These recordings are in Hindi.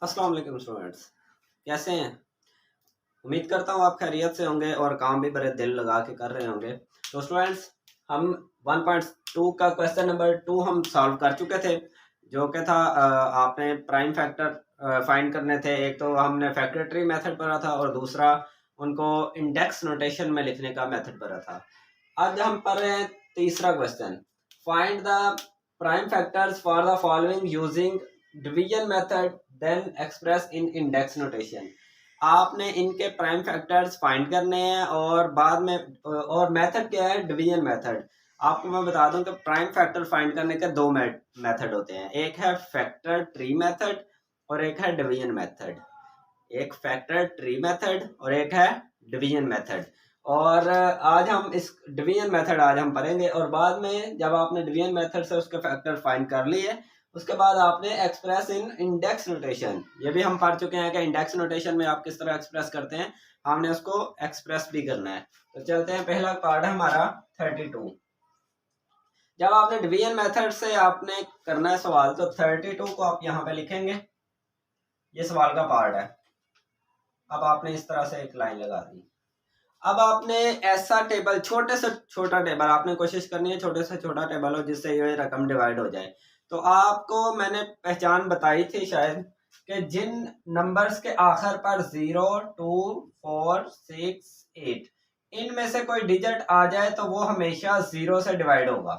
अस्सलाम वालेकुम स्टूडेंट्स, कैसे हैं? उम्मीद करता हूँ आप खैरियत से होंगे और काम भी बड़े दिल लगा के कर रहे होंगे। तो स्टूडेंट्स, हम 1.2 का क्वेश्चन नंबर 2 हम सॉल्व कर चुके थे, जो कि था आपने प्राइम फैक्टर फाइंड करने थे। एक तो हमने फैक्टर ट्री मेथड पढ़ा था और दूसरा उनको इंडेक्स नोटेशन में लिखने का मेथड पढ़ा था। आज हम पढ़ रहे हैं तीसरा question, find the prime factors for the following using division method then express in index notation. आपने इनके प्राइम फैक्टर्स फाइंड करने हैं और बाद में और मेथड क्या है? Division method. आपको मैं बता दूं कि प्राइम फैक्टर फाइंड करने के दो मेथड होते हैं, एक है फैक्टर ट्री मेथड और एक है डिवीजन मेथड। एक फैक्टर ट्री मेथड और एक है डिवीजन मेथड। और आज हम इस डिवीजन मेथड आज हम पढ़ेंगे और बाद में जब आपने डिवीजन मेथड से उसके फैक्टर फाइंड कर लिए उसके बाद आपने एक्सप्रेस इन इंडेक्स नोटेशन, ये भी हम पढ़ चुके हैं कि इंडेक्स नोटेशन में आप किस तरह एक्सप्रेस करते हैं, हमने उसको एक्सप्रेस भी करना है। तो चलते हैं, पहला पार्ट है हमारा 32। जब आपने डिवीजन मेथड से आपने करना है सवाल तो 32 को आप यहाँ पे लिखेंगे, ये सवाल का पार्ट है। अब आपने इस तरह से एक लाइन लगा दी। अब आपने ऐसा टेबल, छोटे से छोटा टेबल आपने कोशिश करनी है, छोटे से छोटा टेबल हो जिससे ये रकम डिवाइड हो जाए। तो आपको मैंने पहचान बताई थी शायद कि जिन नंबर्स के आखिर पर 0, 2, 4, 6, 8 इनमें से कोई डिजिट आ जाए तो वो हमेशा 0 से डिवाइड होगा,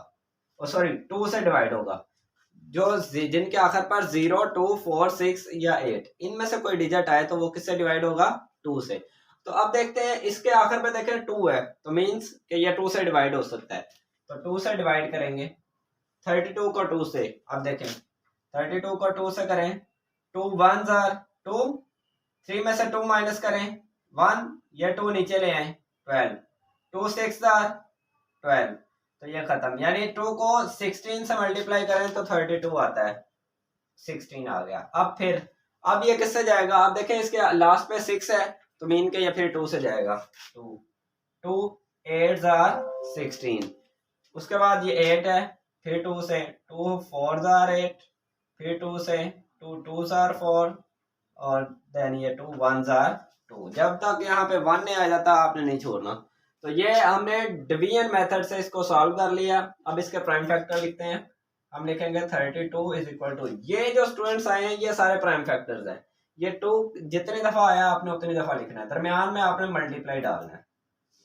सॉरी 2 से डिवाइड होगा। जो जिनके आखिर पर 0, 2, 4, 6 या 8 इनमें से कोई डिजिट आए तो वो किससे डिवाइड होगा? 2 से। तो अब देखते हैं, इसके आखिर पे देखें 2 है तो मींस कि ये 2 से डिवाइड हो सकता है, तो 2 से डिवाइड करेंगे 32 को 2 से। अब देखें 32 को 2 से करें, 2 1 जार 2, 3 में से 2 माइनस करें 1, ये 2 नीचे ले आए 12, 2 6 जार 12, तो ये खत्म। यानी 2 को 16 से मल्टीप्लाई करें तो 32 आता है, 16 आ गया। अब फिर अब ये किससे जाएगा? आप देखें इसके लास्ट पे 6 है तो मीन के ये फिर 2 से जाएगा। 2 2 8 आर 16, उसके बाद ये 8 है, फिर 2 से 2 4 आर 8, फिर 2 से 2 2 आर 4 और देन ये 2 1 आर 2। जब तक यहाँ पे 1 नहीं आ जाता आपने नहीं छोड़ना। तो ये हमने डिवीजन मेथड से इसको सॉल्व कर लिया। अब इसके प्राइम फैक्टर लिखते हैं। हम लिखेंगे 32 इज इक्वल टू, ये जो स्टूडेंट्स आए हैं ये सारे प्राइम फैक्टर्स हैं। ये 2 जितनी दफा आया आपने उतनी दफा लिखना है, दरमियान में आपने मल्टीप्लाई डालना है।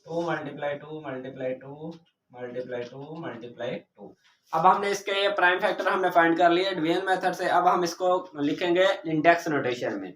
2 मल्टीप्लाई 2 मल्टीप्लाई 2 मल्टीप्लाई 2 मल्टीप्लाई 2। अब हमने इसके ये प्राइम फैक्टर हमने फाइंड कर लिए डिवीजन मेथड से। अब हम इसको लिखेंगे इंडेक्स नोटेशन में।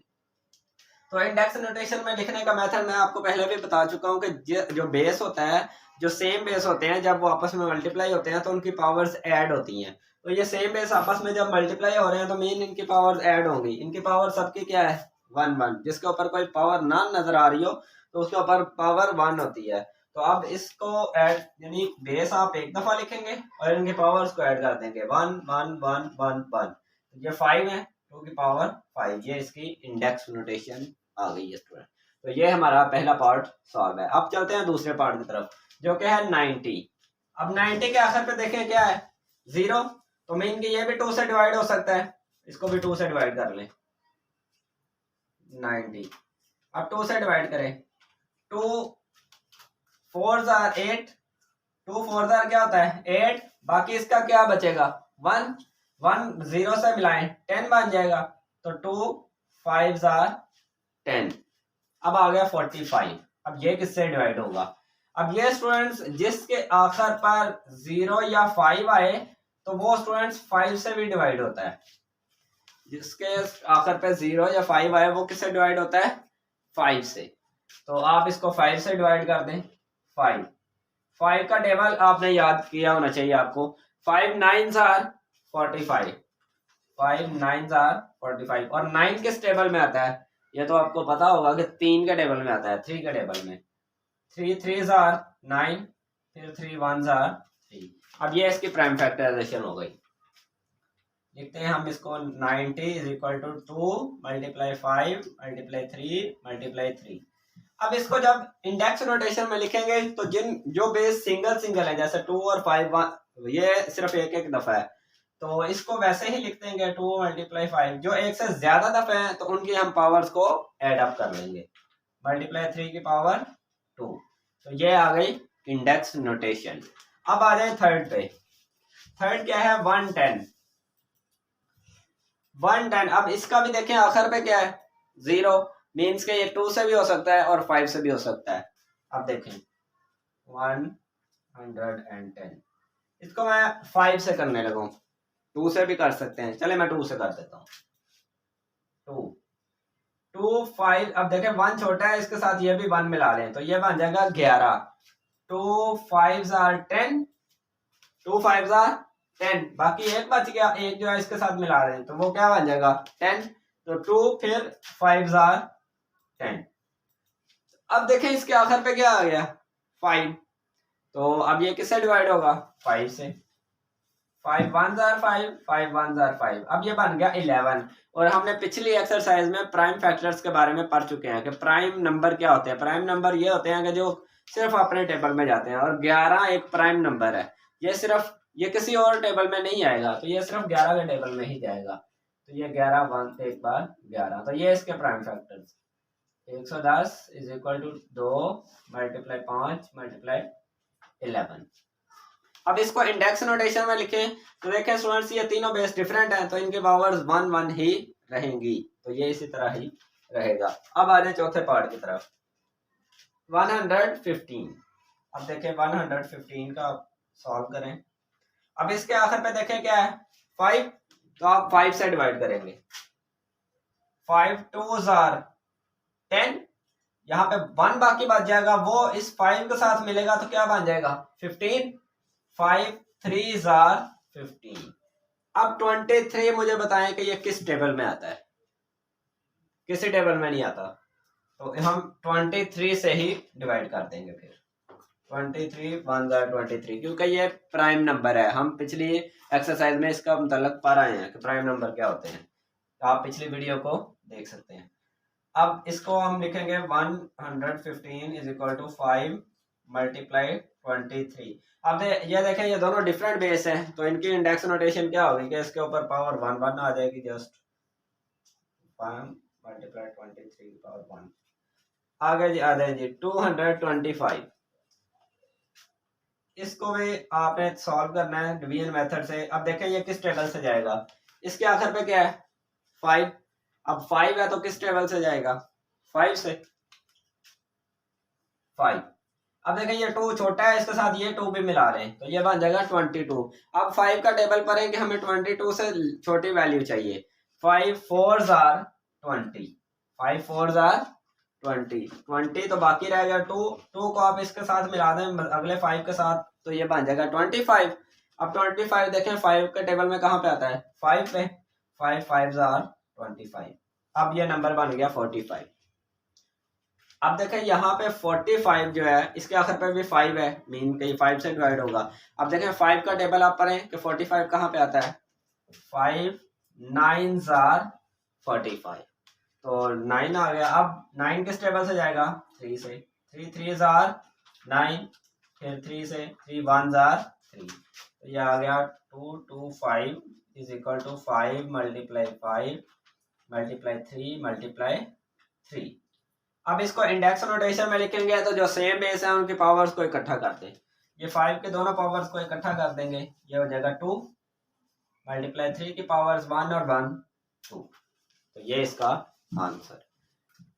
तो इंडेक्स नोटेशन में लिखने का मेथड मैं आपको पहले भी बता चुका हूँ कि जो बेस होता है, जो सेम बेस होते हैं, जब वो आपस में मल्टीप्लाई होते हैं तो उनकी पावर्स ऐड होती हैं। तो ये सेम बेस आपस में जब मल्टीप्लाई हो रहे हैं तो मीन इनकी पावर्स ऐड होंगी। इनकी पावर सबकी क्या है? 1 1। जिसके ऊपर कोई पावर ना नजर आ रही हो तो उसके ऊपर पावर 1 होती है। तो अब इसको ऐड, यानी बेस आप एक दफा लिखेंगे और इनके पावर्स को ऐड कर देंगे 1 1 1 1 1। ये 5 है, 2 की पावर 5। ये इसकी इंडेक्स नोटेशन आ गई है स्टूडेंट। तो ये हमारा पहला पार्ट सॉल्व है। अब चलते हैं दूसरे पार्ट की तरफ जो कि है 90। अब 90 के आखिर पे देखें क्या है? 0, तो मीन कि ये भी 2 से डिवाइड हो सकता है, इसको भी 2 से डिवाइड कर लें 90। अब 2 से डिवाइड करें, 2 4 आर 8, 2 4 आर क्या होता है? 8। बाकी इसका क्या बचेगा? 1 1 0 से मिलाएं 10 बन जाएगा, तो 2 5 आर 10। अब आ गया 45। अब ये किससे डिवाइड होगा? अब ये स्टूडेंट्स जिसके आखिर पर 0 या 5 आए तो वो स्टूडेंट्स 5 से भी डिवाइड होता है। जिसके आखिर पे 0 या 5 आए वो किससे डिवाइड होता है? 5 से। तो आप इसको 5 से डिवाइड कर दें। 5 5 का टेबल आपने याद किया होना चाहिए आपको। 5 9 आर 45, 5 9 आर 45। और 9 किस टेबल में आता है? ये तो आपको पता होगा कि 3 के टेबल में आता है, 3 के टेबल में। 3 3 आर 9, फिर 3 1 आर 3। अब ये इसकी प्राइम फैक्टराइजेशन हो गई। लिखते हैं हम इसको 90 is equal to 2 multiply 5 multiply 3 multiply 3। अब इसको जब इंडेक्स नोटेशन में लिखेंगे तो जो बेस सिंगल सिंगल है, जैसे 2 और 5 ये सिर्फ एक एक दफा है, तो इसको वैसे ही लिख देंगे 2 × 5। जो एक से ज्यादा दफे हैं तो उनकी हम पावर्स को एड अप कर लेंगे, मल्टीप्लाई 3 की पावर 2। तो ये आ गई इंडेक्स नोटेशन। अब आ जाए थर्ड पे। थर्ड क्या है, 110। 110, अब इसका भी देखें आखिर पे क्या है, 0, मीन्स के ये 2 से भी हो सकता है और 5 से भी हो सकता है। अब देखें 110, इसको मैं 5 से करने लगूं, 2 से भी कर सकते हैं, चले मैं 2 से कर देता हूँ। 2 5, अब देखें 1 छोटा है, इसके साथ ये भी 1 मिला लें तो ये बन जाएगा 11। 2 5 are 10, 2 5 are 10, बाकी एक बच गया, एक जो है इसके साथ मिला रहे हैं तो वो क्या बन जाएगा 10। तो 2 फिर 5 are 10। अब देखें इसके आखिर पे क्या आ गया 5, तो अब ये किससे डिवाइड होगा 5 से। 5 1s are 5, 5 1s are 5, अब ये बन गया 11। और हमने पिछली एक्सरसाइज में प्राइम फैक्टर्स के बारे में पढ़ चुके हैं कि प्राइम नंबर क्या होते हैं। प्राइम नंबर ये होते हैं कि जो सिर्फ अपने टेबल में जाते हैं, और 11 एक प्राइम नंबर है, ये सिर्फ ये किसी और टेबल में नहीं आएगा, तो ये सिर्फ 11 के टेबल में ही जाएगा। तो ये 11 1 एक बार 11, तो ये इसके prime factors 110 is equal to 2 multiply 5 multiply 11। अब इसको इंडेक्स नोटेशन में लिखें तो देखें स्टूडेंट्स ये तीनों बेस डिफरेंट हैं तो इनके पावर्स 1 1 ही रहेंगी, तो ये इसी तरह ही रहेगा। अब आ जाए चौथे पार्ट की तरफ, 115। अब देखें 115 का सॉल्व करें। अब इसके आखिर पे देखें क्या है 5, तो आप 5 से डिवाइड करेंगे। 5 2s are 10, यहाँ पे 1 बाकी बच जाएगा, वो इस 5 के साथ मिलेगा तो क्या बन जाएगा 15। 5 3s are 15। अब 23 मुझे बताएं कि ये किस टेबल में आता है, किसी टेबल में नहीं आता, तो हम 23 से ही डिवाइड कर देंगे। फिर 23 1s are 23, क्योंकि ये प्राइम नंबर है। हम पिछली एक्सरसाइज में इसका मतलब पढ़ आए हैं कि प्राइम नंबर क्या होते हैं, तो आप पिछली वीडियो को देख सकते हैं। अब इसको हम लिखेंगे 115 इज इक्वल टू 5 मल्टीप्लाई 23। अब ये देखें ये दोनों डिफरेंट बेस हैं, तो इनकी इंडेक्स नोटेशन क्या होगी कि इसके ऊपर पावर 1 1 आ जाएगी, जस्ट 5 मल्टीप्लाई 23 पावर 1। आगे आ जाए जी 225। इसको भी आपने सॉल्व करना है डिवीजन मेथड से। अब देखें ये किस टेबल से जाएगा, इसके आखिर पे क्या है 5, अब 5 है तो किस टेबल से जाएगा 5 से 5। अब देखें ये 2 छोटा है, इसके साथ ये 2 भी मिला रहे हैं तो ये बन जाएगा 22। अब 5 का टेबल पर है कि हमें 22 से छोटी वैल्यू चाहिए। 5 4s are 20, 5 4s are 20 तो बाकी रह गया 2 को आप इसके साथ मिला दें अगले 5 के साथ तो ये बन जाएगा 25। अब 25 देखें 5 के टेबल में कहाँ पे आता है 5 पे, 5 5s are 25। अब ये नंबर बन गया 45। अब देखें यहाँ पे 45 जो है इसके आखिर पे भी 5 है, मीन कहीं 5 से डिवाइड होगा। अब देखें 5 का टेबल आप पढ़ें कि 45 कहाँ पे आता है 5 9s are 45, तो 9 आ गया। अब 9 किस टेबल से जाएगा 3 से, 3 3s are 9, फिर 3 से 3 1s are 3, तो ये आ गया 225 is equal to 5 multiply 5 multiply 3 multiply 3। अब इसको इंडेक्स नोटेशन में लिखेंगे तो जो सेम बेस है उनकी पावर्स को इकट्ठा कर दें। ये 5 के दोनों पावर्स को इकट्ठा कर देंगे, ये हो जाएगा 2 मल्टीप्लाई 3 की पावर्स 1 और 1 2, तो ये इसका आंसर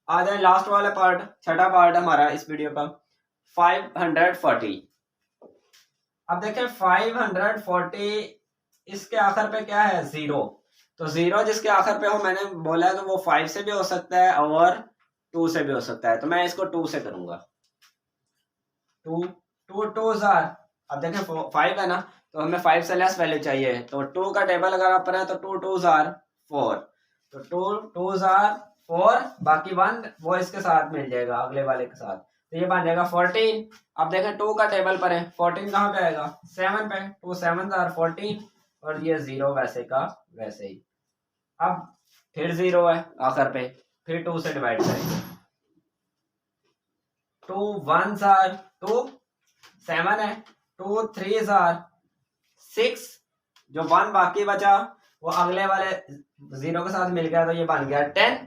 आ जाए। लास्ट वाला पार्ट, छठा पार्ट हमारा इस वीडियो का 540। अब देखें 540 इसके आखिर पे क्या है 0, तो 0 जिसके आखिर पे हो मैंने बोला है तो वो 5 से भी हो सकता है और 2 से भी हो सकता है, तो मैं इसको 2 से करूंगा। 2 2s are, अब देखें 5 है ना तो हमें 5 से लेस वैल्यू चाहिए, तो 2 का टेबल अगर आप पढ़ें तो 2 2s are 4, तो 2 2s are 4, बाकी 1 वो इसके साथ मिल जाएगा अगले वाले के साथ, तो ये बन जाएगा 14। अब देखें 2 का टेबल पर है 14 कहाँ पे आएगा 7 पे, 2 7s are 14 और ये 0 वैसे का वैसे ही। अब फिर 0 है आखिर पे, फिर 2 से डिवाइड करेंगे। 2 1s are 2, 7 है, 2 3s are 6 जो 1 बाकी बचा वो अगले वाले 0 के साथ मिल गया, तो ये बन गया 10।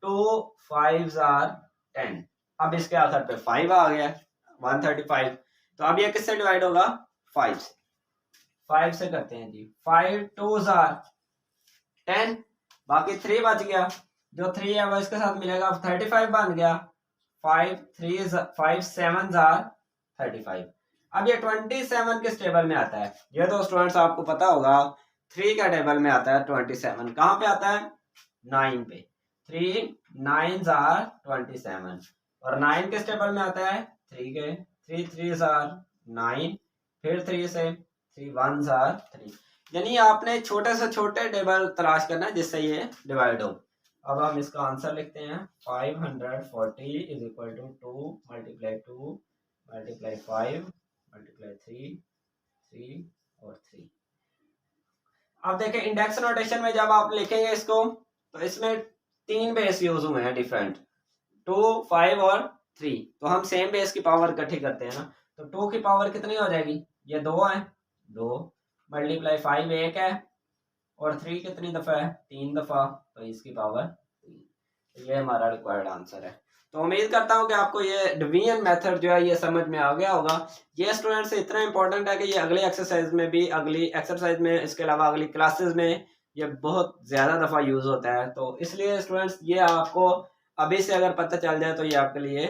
2 5s are 10। अब इसके आखिर पे 5 आ गया 135। तो अब ये किससे डिवाइड होगा? 5 से। 5 से करते हैं जी। 5 2s are 10, बाकी 3 बच गया, जो 3 है वो इसके साथ मिलेगा, 35 बन गया। 5 7s are 35। अब ये 27 किस टेबल में आता है? ये तो स्टूडेंट्स आपको पता होगा 3 का टेबल में आता है 27। कहाँ पे आता है? 9 पे। 3 9s are 27। और 9 किस टेबल में आता है? 3 के। 3 3s are 9, फिर 3 से 3 1s are 3। यानी आपने छोटे से छोटे टेबल तलाश करना है जिससे ये डिवाइड हो। अब हम इसका आंसर लिखते हैं। 540 is equal to 2 multiply 2 multiply 5 multiply 3 3 और 3। अब देखें इंडेक्स नोटेशन में जब आप लिखेंगे इसको तो इसमें 3 बेस यूज हुए हैं डिफरेंट, 2 5 और 3। तो हम सेम बेस की पावर इकट्ठी करते हैं ना, तो 2 की पावर कितनी हो जाएगी? ये 2 है, 2 मल्टीप्लाई 5 1 है, और 3 कितनी दफा है? 3 दफा, तो इसकी पावर 3। ये हमारा रिक्वायर्ड आंसर है। तो उम्मीद करता हूँ कि आपको ये डिवीजन मेथड जो है ये समझ में आ गया होगा। ये स्टूडेंट्स इतना इंपॉर्टेंट है कि ये अगली एक्सरसाइज में भी, अगली एक्सरसाइज में, इसके अलावा अगली क्लासेस में ये बहुत ज़्यादा दफ़ा यूज़ होता है। तो इसलिए स्टूडेंट्स ये आपको अभी से अगर पता चल जाए तो ये आपके लिए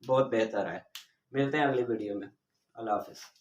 बहुत बेहतर है। मिलते हैं अगली वीडियो में। अल्लाह हाफिज़।